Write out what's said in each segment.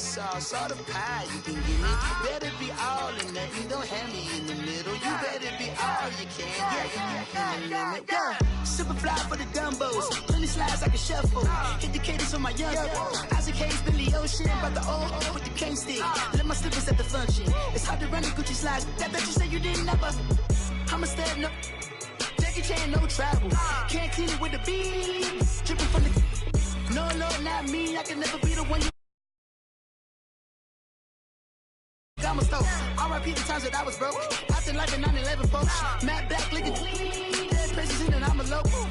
sauce, all the pie you can give me. Better be all or nothing, don't have me in the middle. You better be all you can, yeah. Super fly for the dumbos, plenty slides I can shuffle. Hit the cadence for my young Isaac Hayes, Billy Ocean, but the old with the cane stick. Let my slippers at the function. It's hard to run the Gucci slides. That bet you say you didn't never. I'm a step no. Jackie Chan, no travel. Can't clean it with the beat. Dripping from the. No, not me. I can never be the one you. I'ma stove. R.I.P. the times that I was broke. Acting like a 9/11 folks. Matt Black looking clean. Dead president and I'm a local.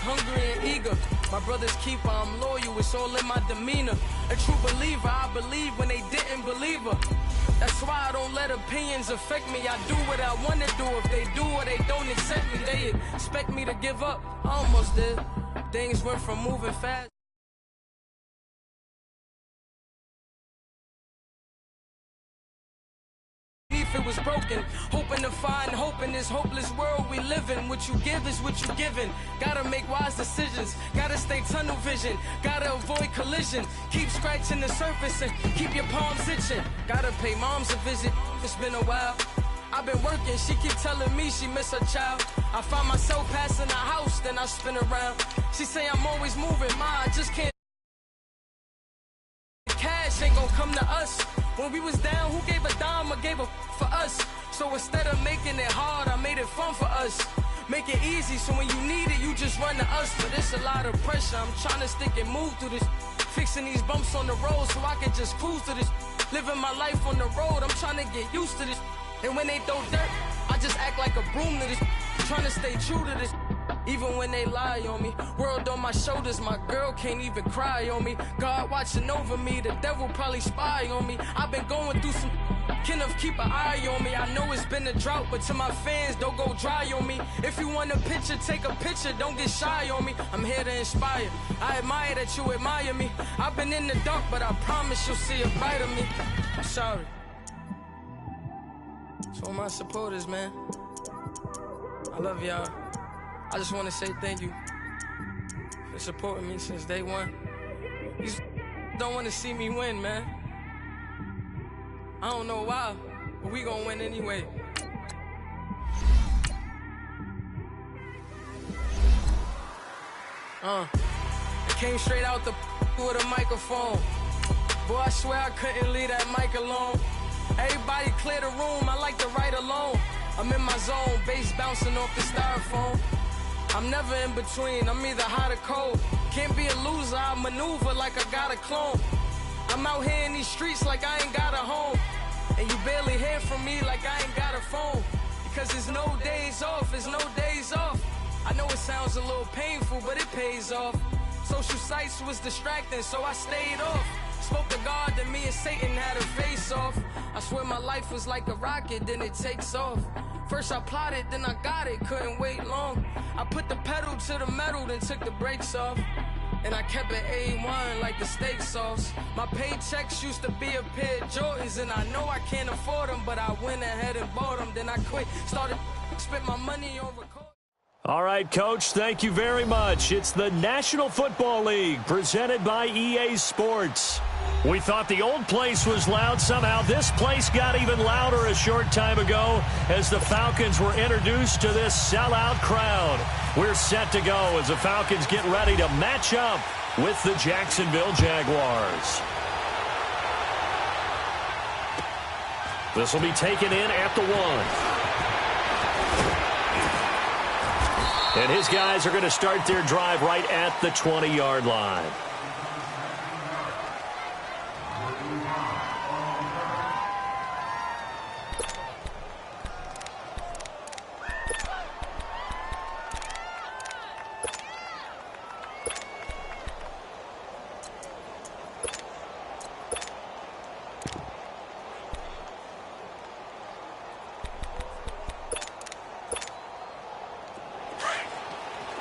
Hungry and eager, my brother's keeper, I'm loyal, it's all in my demeanor. A true believer, I believe when they didn't believe her. That's why I don't let opinions affect me. I do what I want to do. If they do or they don't accept me, they expect me to give up. I almost did. Things went from moving fast. It was broken, hoping to find hope in this hopeless world we live in. What you give is what you given. Gotta make wise decisions, gotta stay tunnel vision, gotta avoid collision. Keep scratching the surface and keep your palms itching. Gotta pay moms a visit, it's been a while. I've been working, she keep telling me she miss her child. I find myself passing the house, then I spin around. She say I'm always moving, ma, I just can't. Cash ain't gonna come to us. When we was down, who gave a dime or gave a for us? So instead of making it hard, I made it fun for us. Make it easy, so when you need it, you just run to us. But it's a lot of pressure, I'm trying to stick and move through this. Fixing these bumps on the road so I can just cruise to this. Living my life on the road, I'm trying to get used to this. And when they throw dirt, I just act like a broom to this. Trying to stay true to this. Even when they lie on me, world on my shoulders, my girl can't even cry on me. God watching over me, the devil probably spy on me. I've been going through some, Kenneth keep an eye on me. I know it's been a drought, but to my fans, don't go dry on me. If you want a picture, take a picture, don't get shy on me. I'm here to inspire, I admire that you admire me. I've been in the dark, but I promise you'll see a brighter me. I'm sorry. To all my supporters, man, I love y'all. I just want to say thank you for supporting me since day one. You don't want to see me win, man. I don't know why, but we gonna win anyway. I came straight out the with a microphone. Boy, I swear I couldn't leave that mic alone. Everybody clear the room, I like to write alone. I'm in my zone, bass bouncing off the styrofoam. I'm never in between, I'm either hot or cold. Can't be a loser, I maneuver like I got a clone. I'm out here in these streets like I ain't got a home. And you barely hear from me like I ain't got a phone. Because there's no days off, there's no days off. I know it sounds a little painful, but it pays off. Social sites was distracting, so I stayed off. Spoke to God, then me and Satan had a face off. I swear my life was like a rocket, then it takes off. First I plotted, then I got it, couldn't wait long. I put the pedal to the metal, then took the brakes off. and I kept it A1 like the steak sauce. My paychecks used to be a pair of Jordans, and I know I can't afford them, but I went ahead and bought them. Then I quit, started spent my money on record. All right, Coach, thank you very much. It's the National Football League presented by EA Sports. We thought the old place was loud. Somehow this place got even louder a short time ago as the Falcons were introduced to this sellout crowd. We're set to go as the Falcons get ready to match up with the Jacksonville Jaguars. This will be taken in at the 1. And his guys are going to start their drive right at the 20-yard line.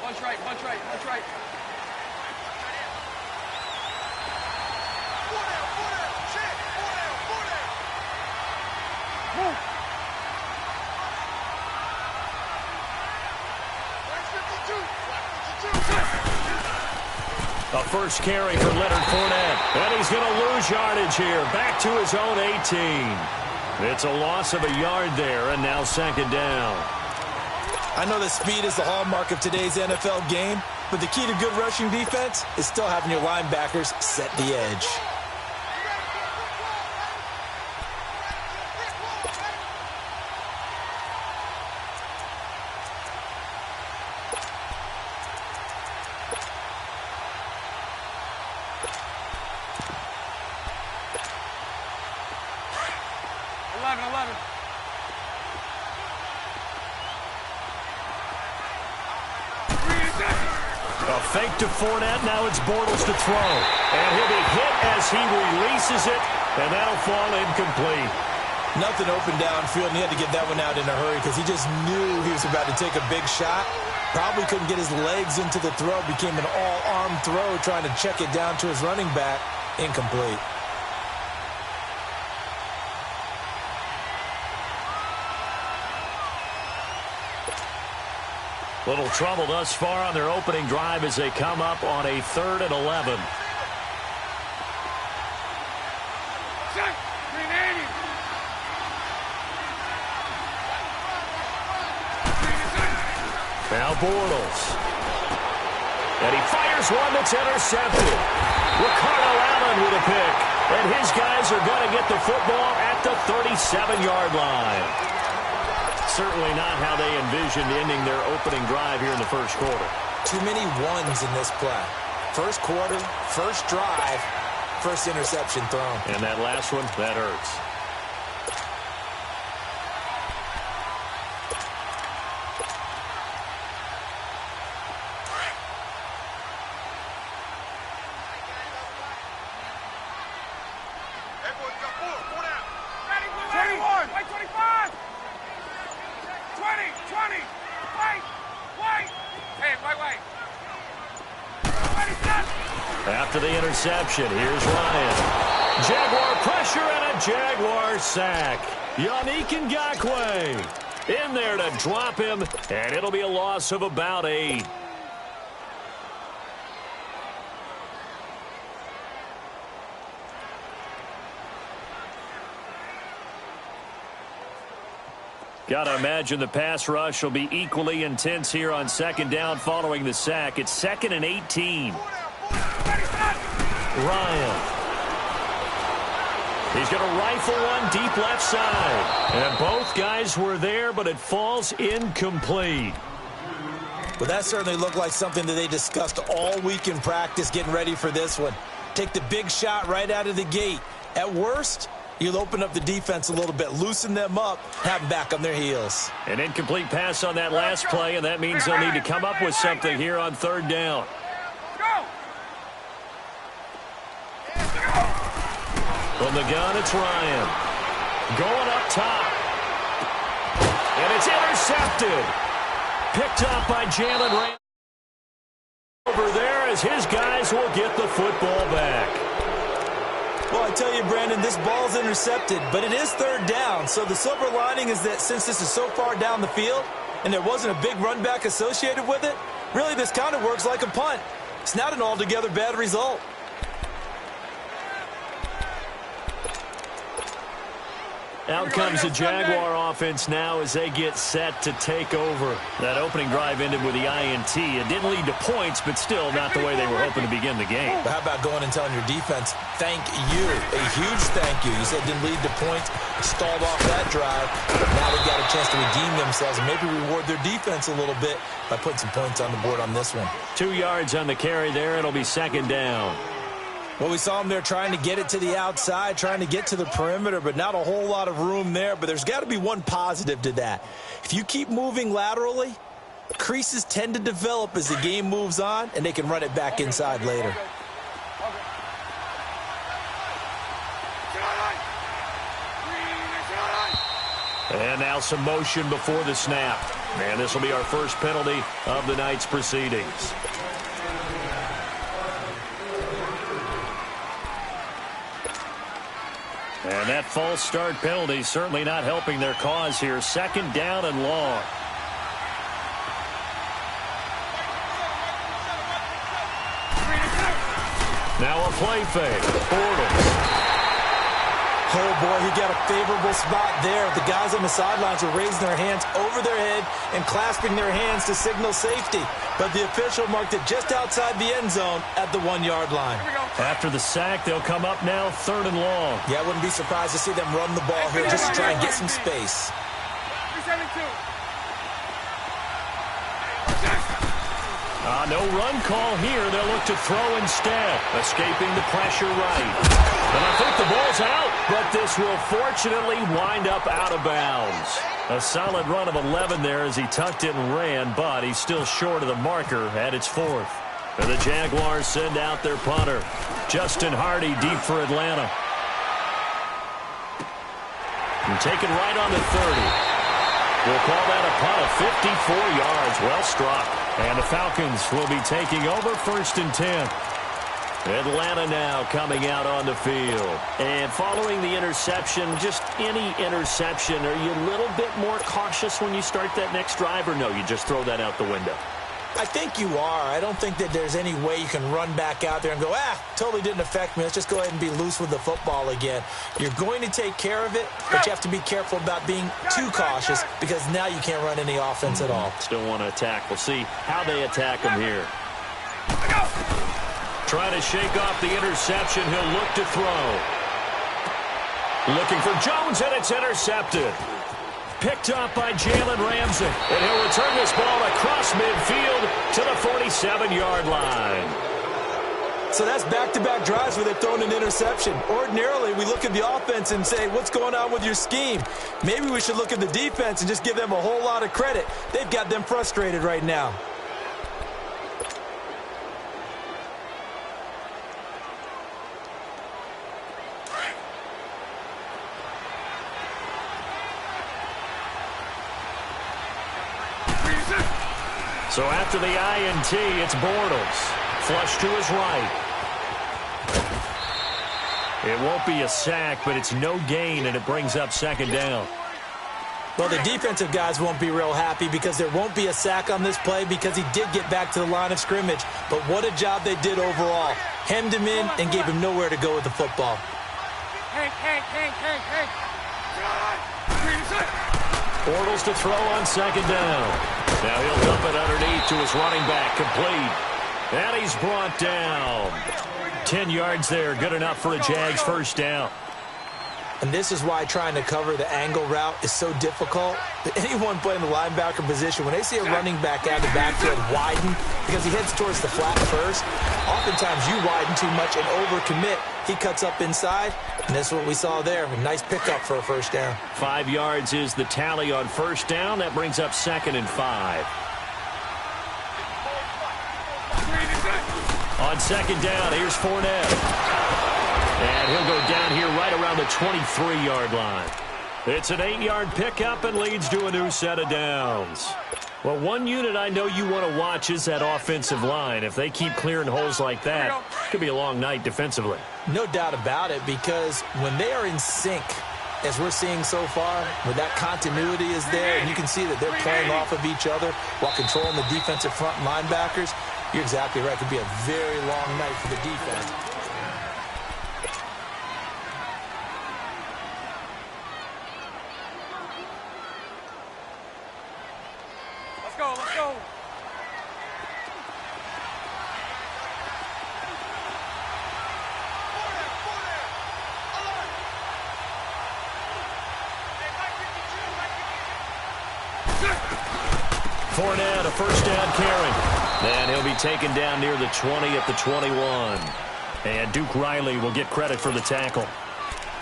Punch right. A first carry for Leonard Fournette. And he's going to lose yardage here. Back to his own 18. It's a loss of a yard there, and now second down. I know that speed is the hallmark of today's NFL game, but the key to good rushing defense is still having your linebackers set the edge. A fake to Fournette. Now it's Bortles to throw. And he'll be hit as he releases it, and that'll fall incomplete. Nothing open downfield, and he had to get that one out in a hurry because he just knew he was about to take a big shot. Probably couldn't get his legs into the throw. Became an all-arm throw trying to check it down to his running back. Incomplete. Little trouble thus far on their opening drive as they come up on a 3rd and 11. Now Bortles. And he fires one that's intercepted. Ricardo Allen with a pick. And his guys are going to get the football at the 37-yard line. Certainly not how they envisioned ending their opening drive here in the first quarter. Too many ones in this play. First quarter, first drive, first interception thrown. And that last one, that hurts. After the interception, here's Ryan. Jaguar pressure and a Jaguar sack. Yannick Ngakoue in there to drop him, and it'll be a loss of about 8. Got to imagine the pass rush will be equally intense here on second down following the sack. It's 2nd and 18. Ryan. He's going to rifle one deep left side. And both guys were there, but it falls incomplete. Well, that certainly looked like something that they discussed all week in practice getting ready for this one. Take the big shot right out of the gate. At worst, you'll open up the defense a little bit, loosen them up, have them back on their heels. An incomplete pass on that last play, and that means they'll need to come up with something here on 3rd down. From the gun, it's Ryan. Going up top. And it's intercepted. Picked up by Jalen Ramsey. over there as his guys will get the football back. Well, I tell you, Brandon, this ball's intercepted, but it is third down. So the silver lining is that since this is so far down the field and there wasn't a big run back associated with it, really this kind of works like a punt. It's not an altogether bad result. Out comes the Jaguar offense now as they get set to take over. That opening drive ended with the INT. It didn't lead to points, but still not the way they were hoping to begin the game. But how about going and telling your defense, thank you, a huge thank you. You said it didn't lead to points, stalled off that drive, but now they've got a chance to redeem themselves and maybe reward their defense a little bit by putting some points on the board on this one. 2 yards on the carry there. It'll be second down. Well, we saw him there trying to get it to the outside, trying to get to the perimeter, but not a whole lot of room there. But there's got to be one positive to that. If you keep moving laterally, creases tend to develop as the game moves on, and they can run it back inside later. And now some motion before the snap. And this will be our first penalty of the night's proceedings. And that false start penalty certainly not helping their cause here. Second down and long. Now a play fake. Bortles. Oh, boy, he got a favorable spot there. The guys on the sidelines are raising their hands over their head and clasping their hands to signal safety. But the official marked it just outside the end zone at the 1 yard line. After the sack, they'll come up now third and long. Yeah, I wouldn't be surprised to see them run the ball here just to try and get some space. No run call here. They'll look to throw instead. Escaping the pressure right. And I think the ball's out, but this will fortunately wind up out of bounds. A solid run of 11 there as he tucked it and ran, but he's still short of the marker at its fourth. And the Jaguars send out their punter. Justin Hardy deep for Atlanta. And taken right on the 30. We'll call that a punt of 54 yards. Well struck. And the Falcons will be taking over first and 10. Atlanta now coming out on the field. And following the interception, just any interception, are you a little bit more cautious when you start that next drive, or no, you just throw that out the window? I think you are. I don't think that there's any way you can run back out there and go, totally didn't affect me. Let's just go ahead and be loose with the football again. You're going to take care of it, but you have to be careful about being too cautious because now you can't run any offense at all. Still want to attack. We'll see how they attack him here. Trying to shake off the interception. He'll look to throw. Looking for Jones, and it's intercepted. Picked up by Jalen Ramsey. And he'll return this ball across midfield to the 47-yard line. So that's back-to-back drives where they've thrown an interception. Ordinarily, we look at the offense and say, what's going on with your scheme? Maybe we should look at the defense and just give them a whole lot of credit. They've got them frustrated right now. So after the INT, it's Bortles. Flush to his right. It won't be a sack, but it's no gain, and it brings up second down. Well, the defensive guys won't be real happy because there won't be a sack on this play because he did get back to the line of scrimmage. But what a job they did overall. Hemmed him in and gave him nowhere to go with the football. Bortles to throw on second down. Now he'll dump it underneath to his running back, complete. And he's brought down. 10 yards there, good enough for a Jags first down. And this is why trying to cover the angle route is so difficult. Anyone playing the linebacker position, when they see a running back out of the backfield widen, because he heads towards the flat first, oftentimes you widen too much and overcommit. He cuts up inside, and that's what we saw there. A nice pickup for a first down. 5 yards is the tally on first down. That brings up second and 5. On second down, here's Fournette. And he'll go down here right around the 23-yard line. It's an 8-yard pickup and leads to a new set of downs. Well, one unit I know you want to watch is that offensive line. If they keep clearing holes like that, it could be a long night defensively. No doubt about it, because when they are in sync, as we're seeing so far, when that continuity is there, and you can see that they're playing off of each other while controlling the defensive front linebackers, you're exactly right. It could be a very long night for the defense. Let's go. Fournette, a first down carry. And he'll be taken down near the 20 at the 21. And Duke Riley will get credit for the tackle.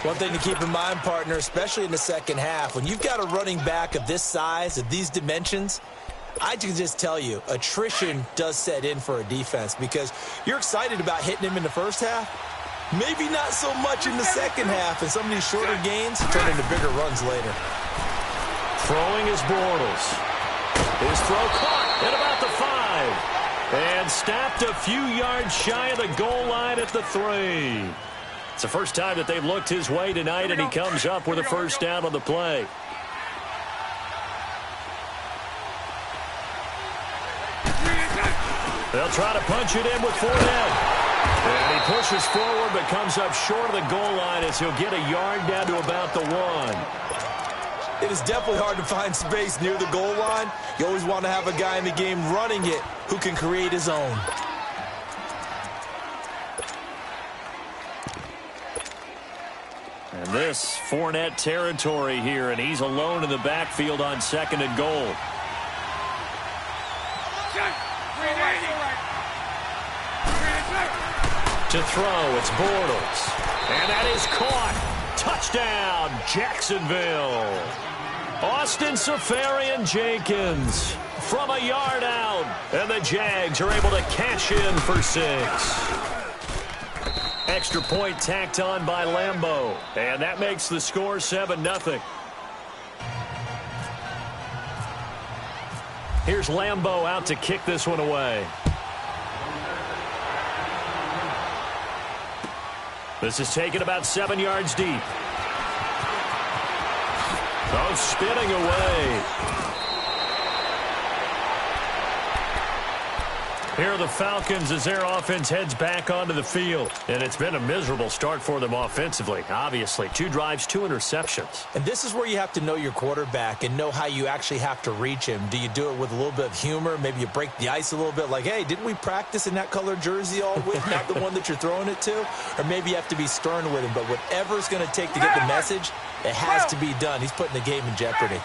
One thing to keep in mind, partner, especially in the second half, when you've got a running back of this size, of these dimensions, I can just tell you, attrition does set in for a defense because you're excited about hitting him in the first half. Maybe not so much in the second half, and some of these shorter gains turn into bigger runs later. Throwing is Bortles. His throw caught at about the 5. And stopped a few yards shy of the goal line at the 3. It's the first time that they've looked his way tonight, and he comes up with a first down on the play. They'll try to punch it in with Fournette. And he pushes forward but comes up short of the goal line as he'll get a yard down to about the 1. It is definitely hard to find space near the goal line. You always want to have a guy in the game running it who can create his own. And this Fournette territory here, and he's alone in the backfield on 2nd and goal. To throw, it's Bortles. And that is caught. Touchdown, Jacksonville. Austin Safarian-Jenkins from a yard out. And the Jags are able to cash in for 6. Extra point tacked on by Lambeau. And that makes the score 7-0. Here's Lambeau out to kick this one away. This is taken about 7 yards deep. Oh, spinning away. Here are the Falcons as their offense heads back onto the field. And it's been a miserable start for them offensively, obviously. 2 drives, 2 interceptions. And this is where you have to know your quarterback and know how you actually have to reach him. Do you do it with a little bit of humor? Maybe you break the ice a little bit like, hey, didn't we practice in that colored jersey all week, not the one that you're throwing it to? Or maybe you have to be stern with him. But whatever it's going to take to get the message, it has to be done. He's putting the game in jeopardy.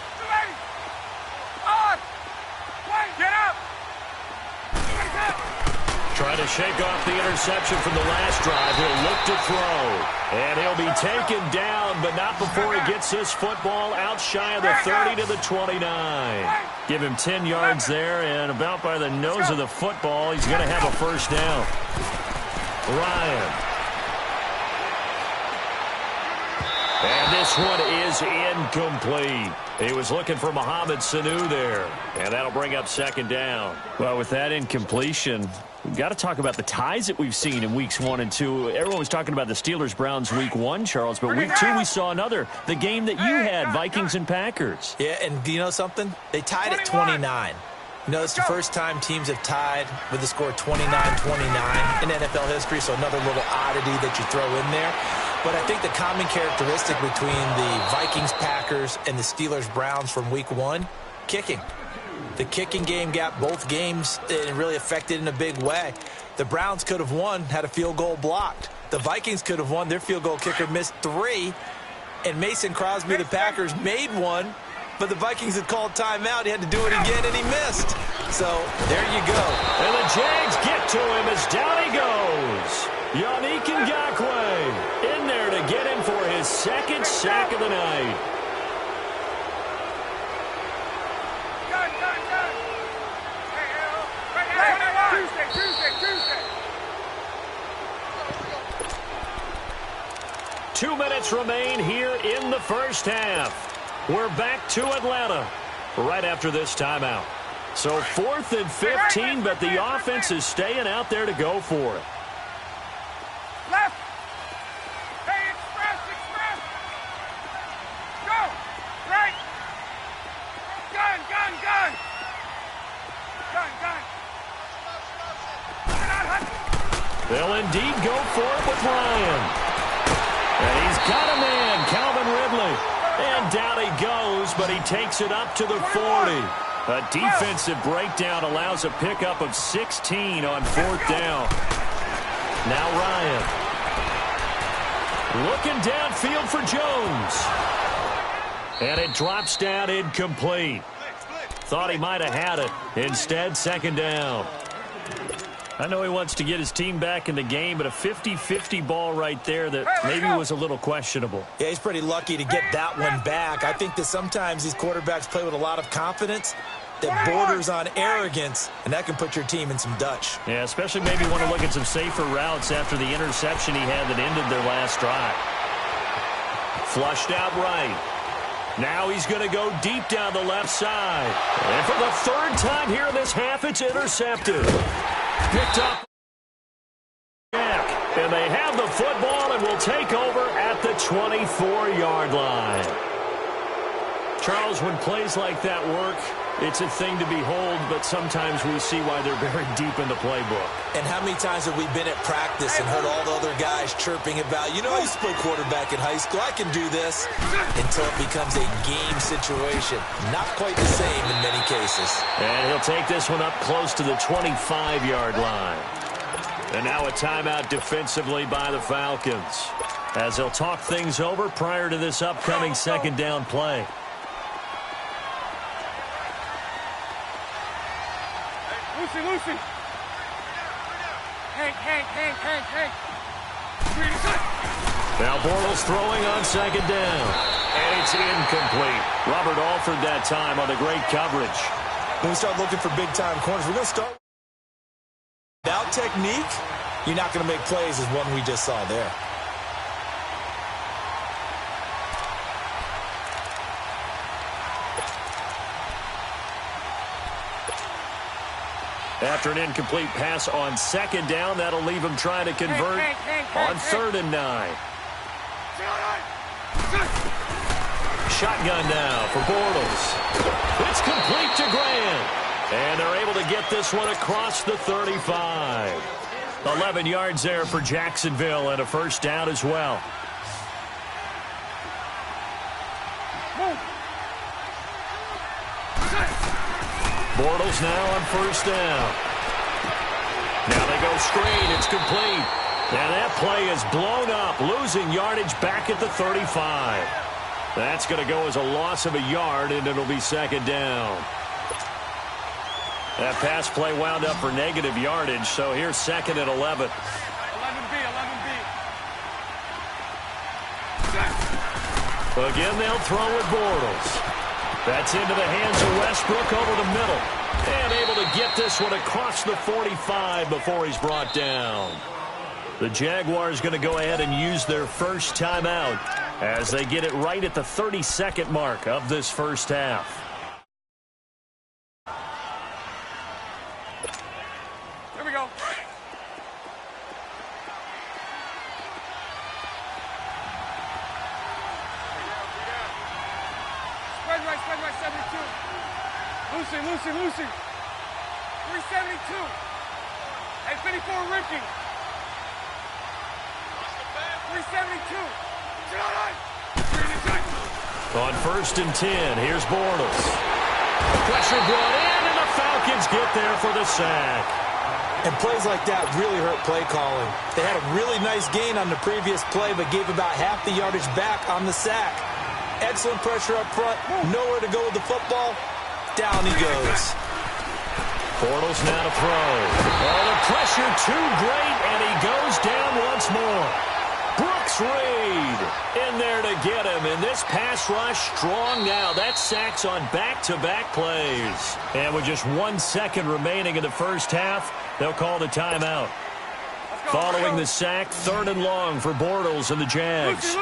Trying to shake off the interception from the last drive. He'll look to throw. And he'll be taken down, but not before he gets his football out shy of the 30 to the 29. Give him 10 yards there, and about by the nose of the football, he's going to have a first down. Ryan. And this one is incomplete. He was looking for Mohamed Sanu there, and that'll bring up 2nd down. Well, with that incompletion, we've got to talk about the ties that we've seen in weeks 1 and 2. Everyone was talking about the Steelers-Browns week 1, Charles, but week 2 we saw another. The game that you had, Vikings and Packers. Yeah, and do you know something? They tied at 29. You know, it's the first time teams have tied with the score 29-29 in NFL history, so another little oddity that you throw in there. But I think the common characteristic between the Vikings, Packers, and the Steelers-Browns from week 1, kicking. The kicking game got both games and really affected in a big way. The Browns could have won, had a field goal blocked. The Vikings could have won. Their field goal kicker missed 3. And Mason Crosby, the Packers, made 1. But the Vikings had called timeout. He had to do it again, and he missed. So there you go. And the Jags get to him as down he goes. Yannick Ngakoue in there to get him for his 2nd sack of the night. Tuesday. 2 minutes remain here in the first half. We're back to Atlanta right after this timeout. So 4th and 15, but the offense is staying out there to go for it. Left. Hey, express. Go. Right. Gun. They'll indeed go for it with Ryan. And he's got a man, Calvin Ridley. And down he goes, but he takes it up to the 40. A defensive breakdown allows a pickup of 16 on 4th down. Now Ryan. Looking downfield for Jones. And it drops down incomplete. Thought he might have had it. Instead, 2nd down. I know he wants to get his team back in the game, but a 50-50 ball right there that maybe was a little questionable. Yeah, he's pretty lucky to get that one back. I think that sometimes these quarterbacks play with a lot of confidence that borders on arrogance, and that can put your team in some Dutch. Yeah, especially maybe want to look at some safer routes after the interception he had that ended their last drive. Flushed out right. Now he's going to go deep down the left side. And for the 3rd time here in this half, it's intercepted. Picked up. And they have the football and will take over at the 24-yard line. Charles, when plays like that work, it's a thing to behold, but sometimes we see why they're very deep in the playbook. And how many times have we been at practice and heard all the other guys chirping about, you know, I used to play quarterback in high school, I can do this, until it becomes a game situation. Not quite the same in many cases. And he'll take this one up close to the 25-yard line. And now a timeout defensively by the Falcons, as they'll talk things over prior to this upcoming 2nd down play. Lucy. Hank. Now Bortles throwing on 2nd down. And it's incomplete. Robert Alford that time on the great coverage. When we start looking for big-time corners, we're going to start without technique. You're not going to make plays as one we just saw there. After an incomplete pass on 2nd down, that'll leave him trying to convert on 3rd and 9. Shotgun now for Bortles. It's complete to Grant. And they're able to get this one across the 35. 11 yards there for Jacksonville and a 1st down as well. Bortles now on 1st down. Now they go screen. It's complete. And that play is blown up, losing yardage back at the 35. That's going to go as a loss of a yard, and it'll be 2nd down. That pass play wound up for negative yardage, so here's 2nd and 11. 11B. Again, they'll throw with Bortles. That's into the hands of Westbrook over the middle. And able to get this one across the 45 before he's brought down. The Jaguars going to go ahead and use their 1st timeout as they get it right at the 32nd mark of this 1st half. Here we go. Spread right, 72. Lucy. 372. Hey, 54 Ricky. 372. On 1st and 10, here's Bortles. Pressure brought in, and the Falcons get there for the sack. And plays like that really hurt play calling. They had a really nice gain on the previous play, but gave about half the yardage back on the sack. Excellent pressure up front. Nowhere to go with the football. Down he goes. Bortles now to throw. Oh, the pressure too great, and he goes down once more. Brooks Reed in there to get him, and this pass rush strong now. That's sacks on back-to-back plays. And with just 1 second remaining in the 1st half, they'll call the timeout. Following the sack, 3rd and long for Bortles and the Jags.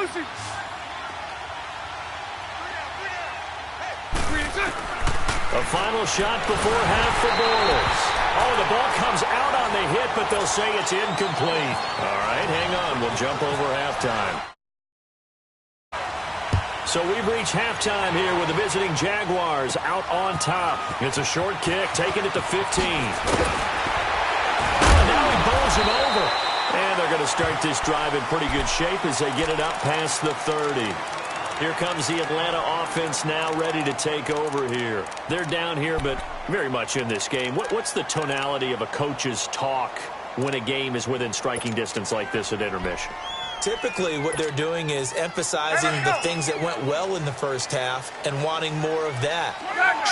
A final shot before half for Bortles. Oh, the ball comes out on the hit, but they'll say it's incomplete. All right, hang on. We'll jump over halftime. So we've reached halftime here with the visiting Jaguars out on top. It's a short kick, taking it to 15. Oh, now he bowls him over. And they're going to start this drive in pretty good shape as they get it up past the 30. Here comes the Atlanta offense now ready to take over here. They're down here, but very much in this game. What's the tonality of a coach's talk when a game is within striking distance like this at intermission? Typically, what they're doing is emphasizing the things that went well in the first half and wanting more of that.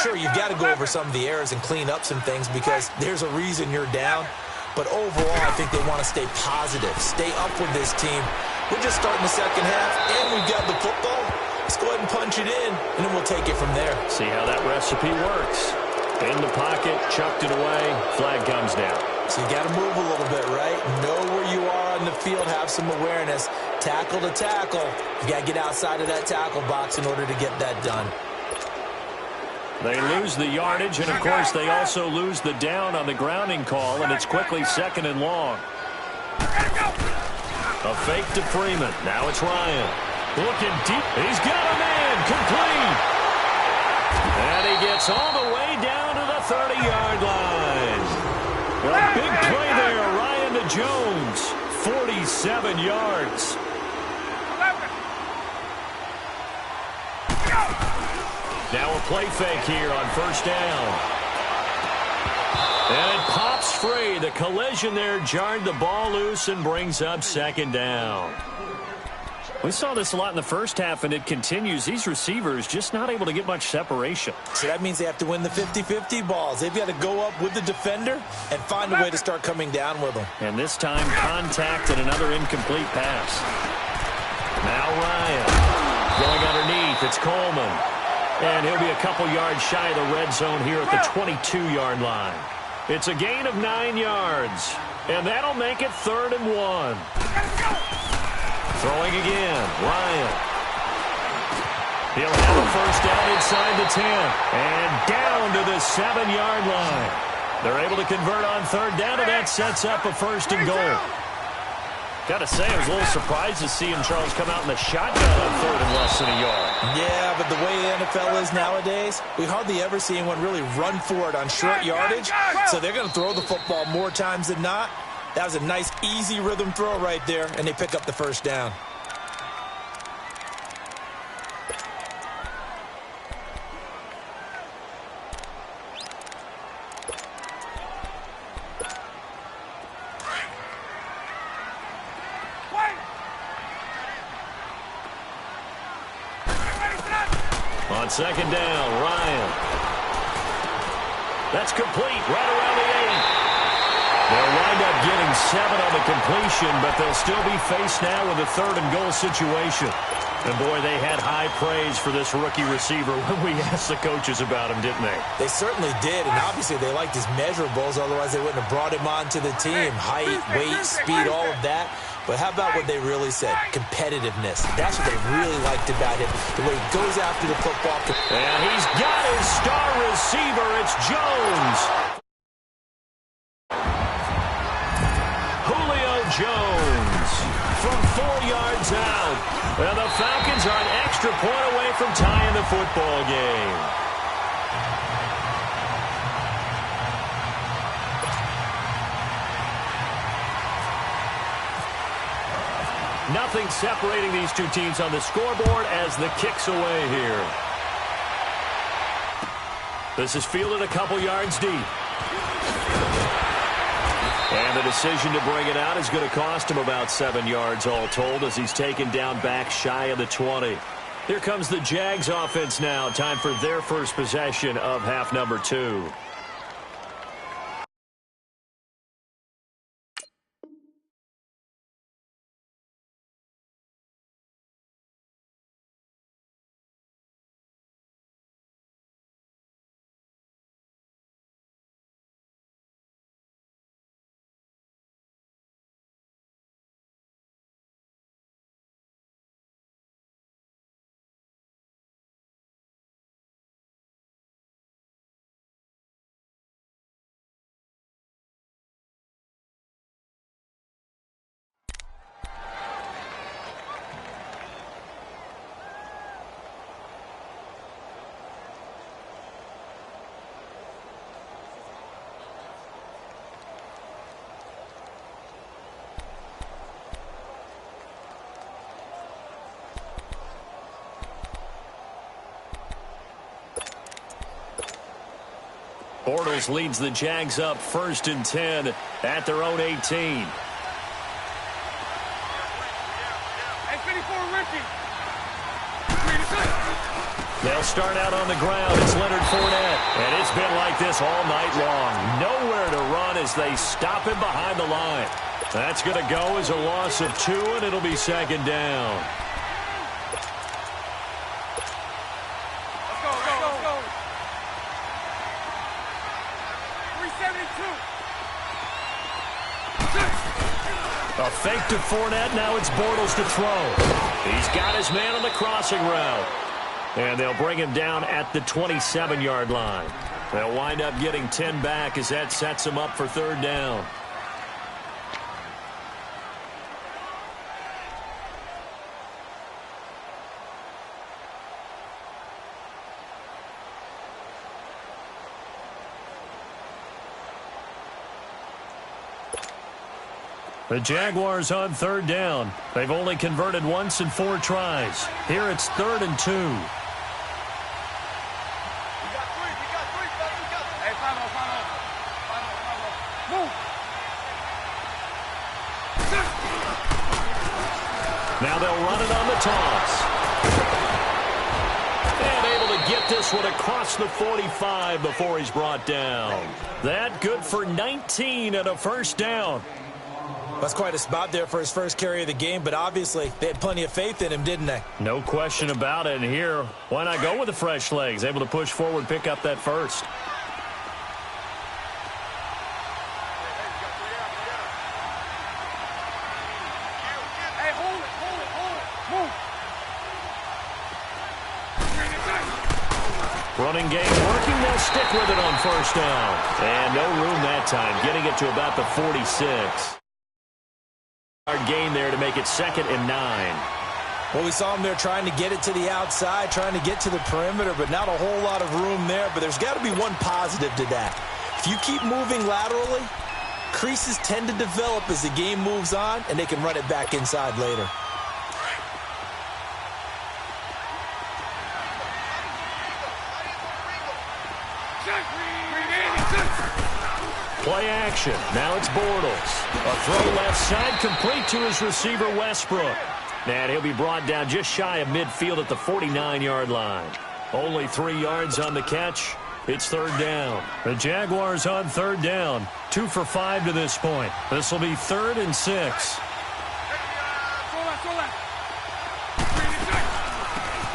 Sure, you've got to go over some of the errors and clean up some things because there's a reason you're down. But overall, I think they want to stay positive, stay up with this team. We're just starting the second half, and we've got the football. Let's go ahead and punch it in, and then we'll take it from there. See how that recipe works. In the pocket, chucked it away, flag comes down. So you got to move a little bit, right? Know where you are on the field, have some awareness. Tackle to tackle. You got to get outside of that tackle box in order to get that done. They lose the yardage, and of course they also lose the down on the grounding call, and it's quickly second and long. A fake to Freeman. Now it's Ryan. Looking deep. He's got a man. Complete. And he gets all the way down to the 30-yard line. A big play there. Ryan to Jones. 47 yards. Now a play fake here on first down. And it pops free. The collision there jarred the ball loose and brings up second down. We saw this a lot in the first half, and it continues. These receivers just not able to get much separation. So that means they have to win the 50-50 balls. They've got to go up with the defender and find a way to start coming down with them. And this time, contact and another incomplete pass. Now Ryan. Going underneath, it's Coleman. And he'll be a couple yards shy of the red zone here at the 22-yard line. It's a gain of 9 yards. And that'll make it 3rd and 1. Throwing again, Ryan. He'll have a first down inside the 10. And down to the 7-yard line. They're able to convert on 3rd down, and that sets up a 1st and goal. Got to say, I was a little surprised to see him, Charles, come out in the shotgun on 3rd and less than a yard. Yeah, but the way the NFL is nowadays, we hardly ever see anyone really run for it on short yardage. So they're going to throw the football more times than not. That was a nice, easy rhythm throw right there, and they pick up the first down. On second down, Ryan. That's complete right around the 8. They'll wind up getting 7 on the completion, but they'll still be faced now with a 3rd and goal situation. And, boy, they had high praise for this rookie receiver when we asked the coaches about him, didn't they? They certainly did, and obviously they liked his measurables, otherwise they wouldn't have brought him onto the team. Height, weight, speed, all of that. But how about what they really said? Competitiveness. That's what they really liked about him, the way he goes after the football. And he's got his star receiver. It's Jones. Jones from 4 yards out. And the Falcons are an extra point away from tying the football game. Nothing separating these two teams on the scoreboard as the kick's away here. This is fielded a couple yards deep. And the decision to bring it out is going to cost him about 7 yards all told as he's taken down back shy of the 20. Here comes the Jags offense now. Time for their first possession of half number 2. Bortles leads the Jags up 1st and 10 at their own 18. Hey, 54 Ricky. They'll start out on the ground. It's Leonard Fournette. And it's been like this all night long. Nowhere to run as they stop him behind the line. That's going to go as a loss of 2, and it'll be 2nd down. Let's go. 372. A fake to Fournette. Now it's Bortles to throw. He's got his man on the crossing route. And they'll bring him down at the 27-yard line. They'll wind up getting 10 back as that sets him up for 3rd down. The Jaguars on 3rd down. They've only converted once in 4 tries. Here it's 3rd and 2. Hey, follow. Move. Now they'll run it on the toss. And able to get this one across the 45 before he's brought down. That good for 19 and a 1st down. That's quite a spot there for his first carry of the game, but obviously they had plenty of faith in him, didn't they? No question about it. And here, why not go with the fresh legs? Able to push forward, pick up that 1st. Hey, hold it. Move. Running game working. They'll stick with it on 1st down. And no room that time, getting it to about the 46. Gain there to make it 2nd and 9. Well, we saw him there trying to get it to the outside, trying to get to the perimeter, but not a whole lot of room there. But there's got to be one positive to that. If you keep moving laterally, creases tend to develop as the game moves on, and they can run it back inside later. Play action. Now it's Bortles. A throw left side complete to his receiver, Westbrook. And he'll be brought down just shy of midfield at the 49-yard line. Only 3 yards on the catch. It's 3rd down. The Jaguars on 3rd down. 2 for 5 to this point. This will be 3rd and 6.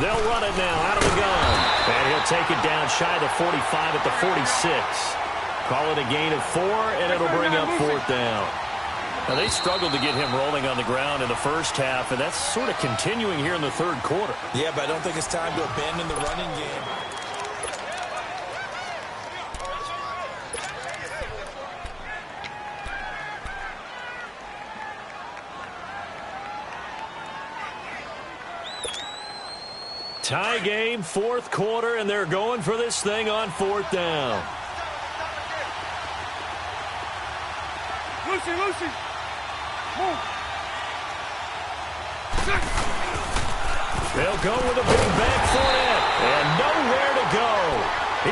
They'll run it now out of the gun. And he'll take it down shy of the 45 at the 46. Call it a gain of 4, and it'll bring up 4th down. Now, they struggled to get him rolling on the ground in the first half, and that's sort of continuing here in the 3rd quarter. Yeah, but I don't think it's time to abandon the running game. Tie game, 4th quarter, and they're going for this thing on 4th down. Lucy. Move. They'll go with a big back Fournette. And nowhere to go.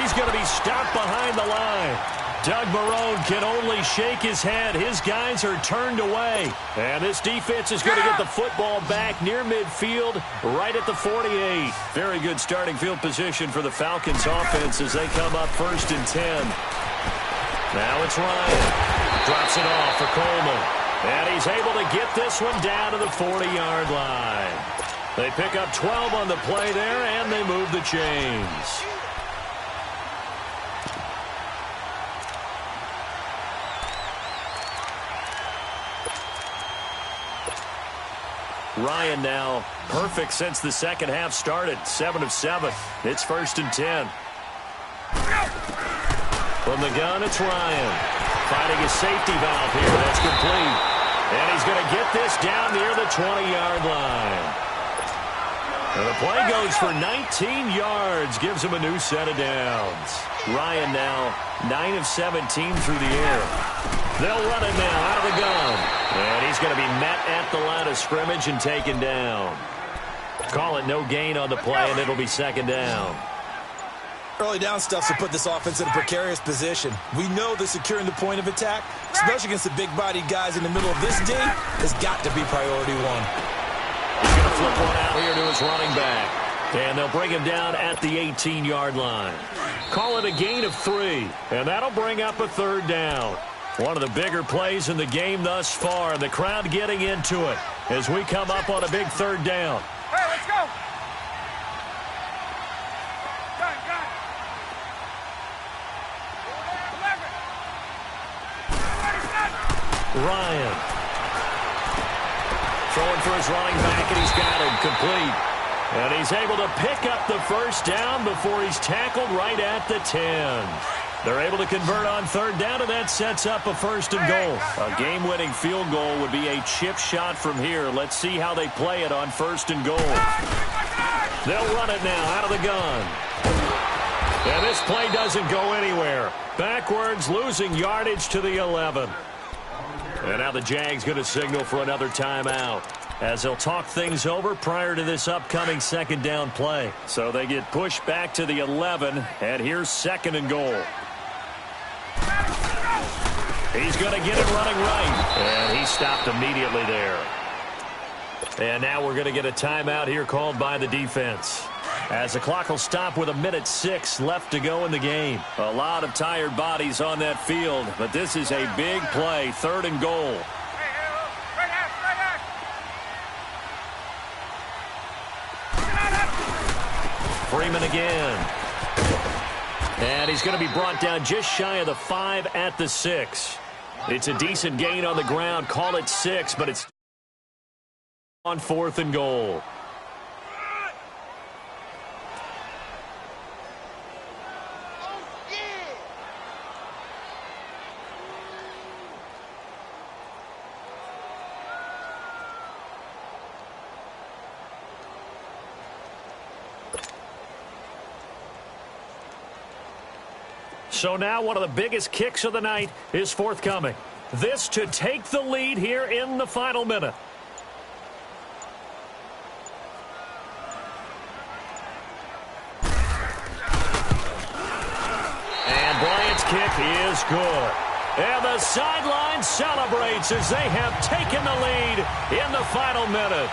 He's going to be stopped behind the line. Doug Marrone can only shake his head. His guys are turned away. And this defense is going to get the football back near midfield, right at the 48. Very good starting field position for the Falcons offense as they come up 1st and 10. Now it's Ryan. Drops it off for Coleman. And he's able to get this one down to the 40-yard line. They pick up 12 on the play there, and they move the chains. Ryan now perfect since the second half started. 7 of 7. It's 1st and 10. From the gun, it's Ryan. Finding a safety valve here. That's complete. And he's going to get this down near the 20-yard line. And the play goes for 19 yards. Gives him a new set of downs. Ryan now 9 of 17 through the air. They'll run it now out of the gun. And he's going to be met at the line of scrimmage and taken down. Call it no gain on the play, and it'll be 2nd down. Early down stuff to put this offense in a precarious position. We know that securing the point of attack, especially against the big-bodied guys in the middle of this D, has got to be priority one. He's going to flip one out here to his running back. And they'll bring him down at the 18-yard line. Call it a gain of 3, and that'll bring up a 3rd down. One of the bigger plays in the game thus far. The crowd getting into it as we come up on a big 3rd down. Hey, let's go. Got it. Ryan throwing for his running back, and he's got him complete. And he's able to pick up the 1st down before he's tackled right at the 10. They're able to convert on 3rd down, and that sets up a 1st and goal. A game-winning field goal would be a chip shot from here. Let's see how they play it on 1st and goal. They'll run it now out of the gun. And this play doesn't go anywhere. Backwards, losing yardage to the 11. And now the Jags going to signal for another timeout as they'll talk things over prior to this upcoming 2nd down play. So they get pushed back to the 11, and here's 2nd and goal. He's going to get it running right, and he stopped immediately there. And now we're going to get a timeout here called by the defense, as the clock will stop with 1:06 left to go in the game. A lot of tired bodies on that field, but this is a big play, 3rd and goal. Freeman again. And he's going to be brought down just shy of the 5 at the 6. It's a decent gain on the ground. Call it 6, but it's on 4th and goal. So now one of the biggest kicks of the night is forthcoming. This to take the lead here in the final minute. And Bryant's kick is good. And the sideline celebrates as they have taken the lead in the final minute.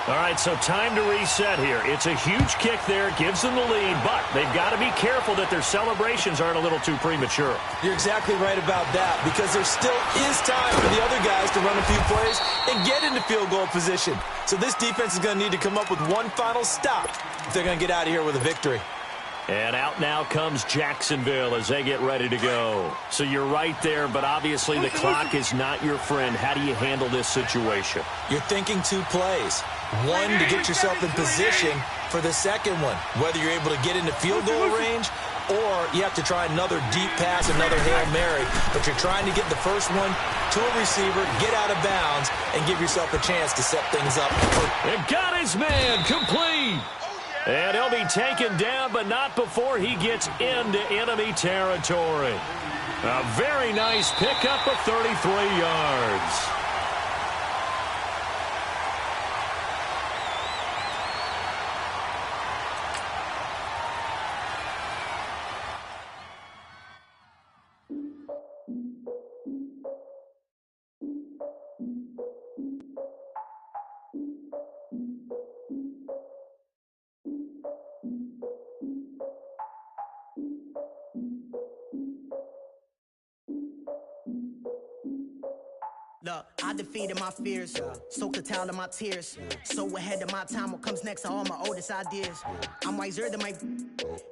All right, so time to reset here. It's a huge kick there, gives them the lead, but they've got to be careful that their celebrations aren't a little too premature. You're exactly right about that, because there still is time for the other guys to run a few plays and get into field goal position. So this defense is going to need to come up with one final stop if they're going to get out of here with a victory. And out now comes Jacksonville as they get ready to go. So you're right there, but obviously the clock is not your friend. How do you handle this situation? You're thinking 2 plays. One, to get yourself in position for the second one, whether you're able to get into field goal range or you have to try another deep pass, another Hail Mary, but you're trying to get the first one to a receiver, get out of bounds, and give yourself a chance to set things up. And got his man complete. And he'll be taken down, but not before he gets into enemy territory. A very nice pickup of 33 yards. Look, I defeated my fears, soaked a towel in my tears. So ahead of my time, what comes next are all my oldest ideas. I'm wiser than my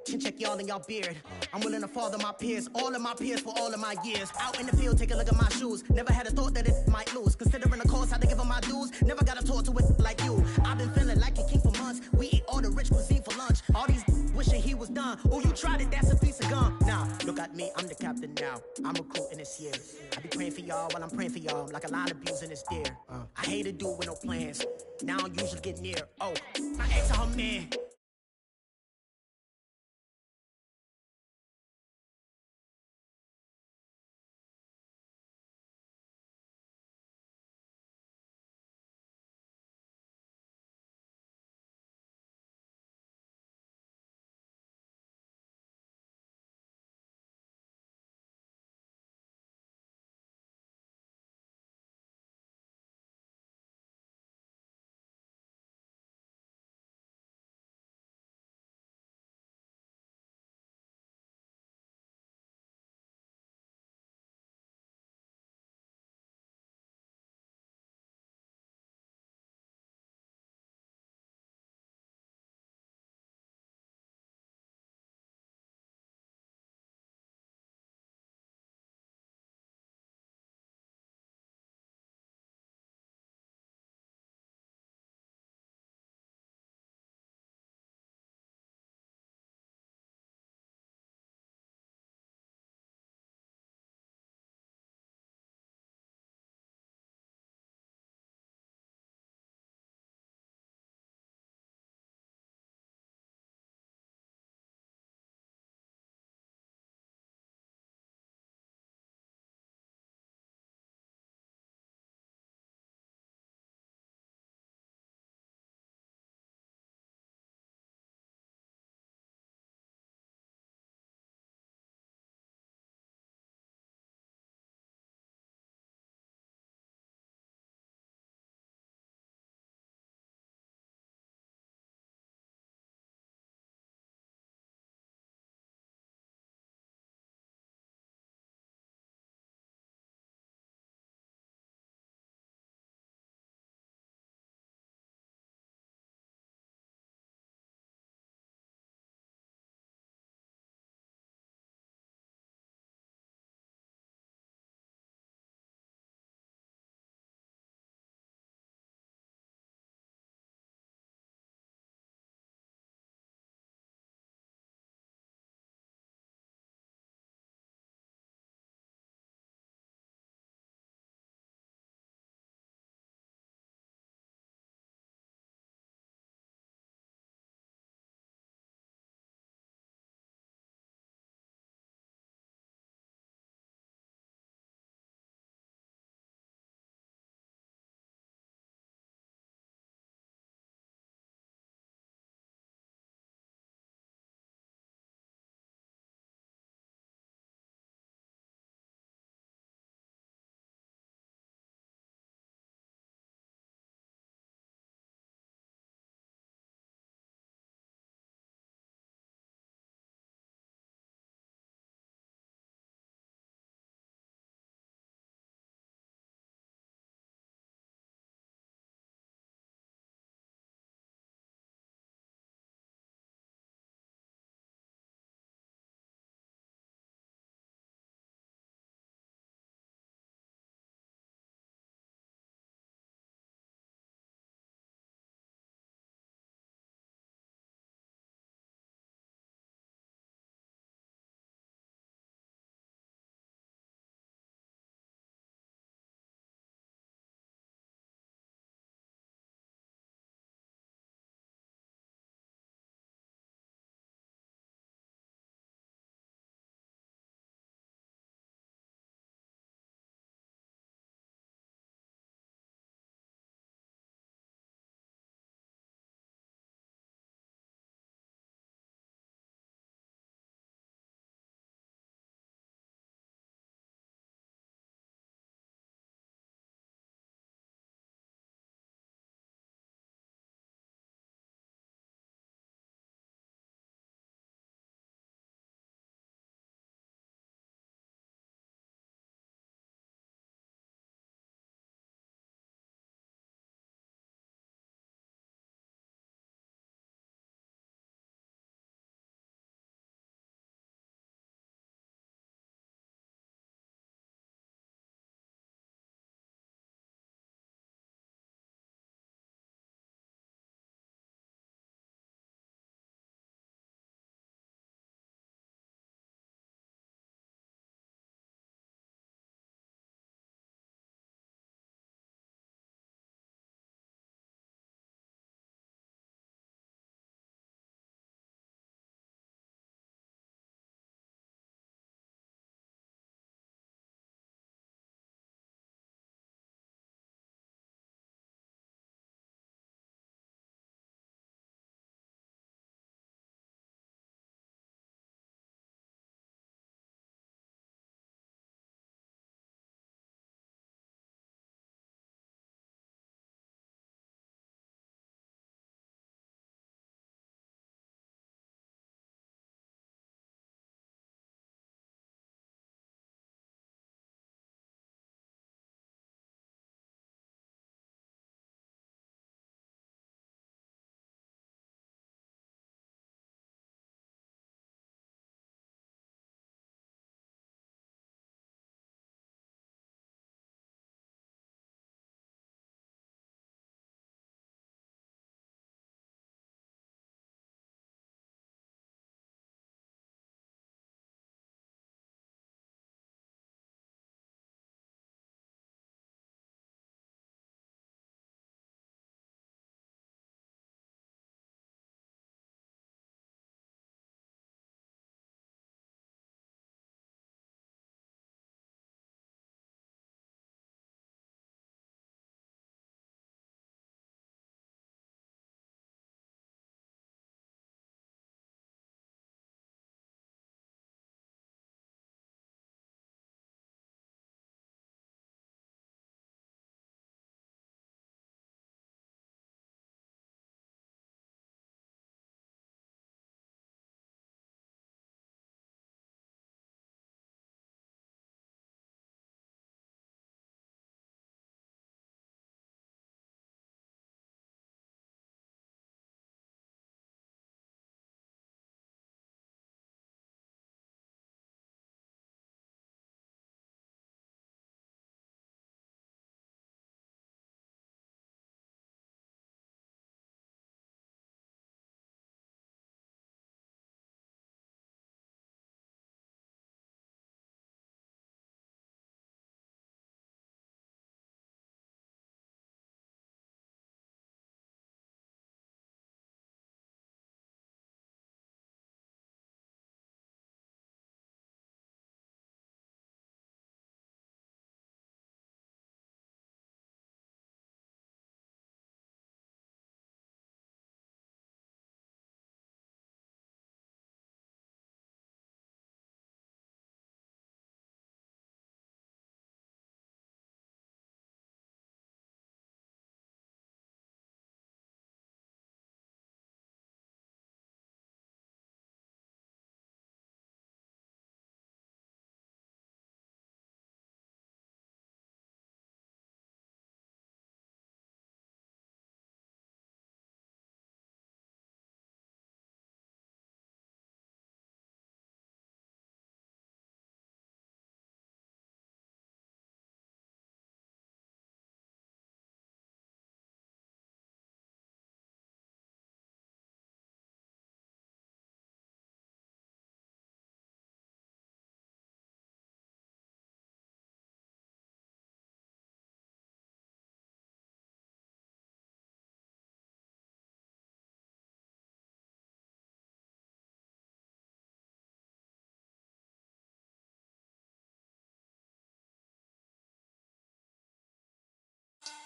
chin check y'all in y'all beard. I'm willing to father my peers, all of my peers for all of my years. Out in the field, take a look at my shoes. Never had a thought that it might lose. Considering the cost, I had to give them my dues. Never got a talk to it like you. I've been feeling like a king for months. We eat all the rich cuisine for lunch. All these wishing he was done. Oh, you tried it, that's a piece of gum. Nah, look at me, I'm the captain now. I'm recruiting this year. I be praying for y'all while I'm praying for y'all. Like a line abusing this deer. I hate to do it with no plans. Now I usually get near. Oh, my ex and her man.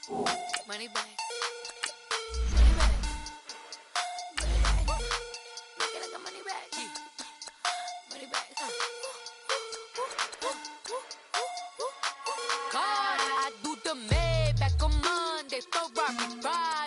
Money back. Money back. Money back. Make it like a money back. Money back. God, I do the Maybach on Monday, Ferrari ride.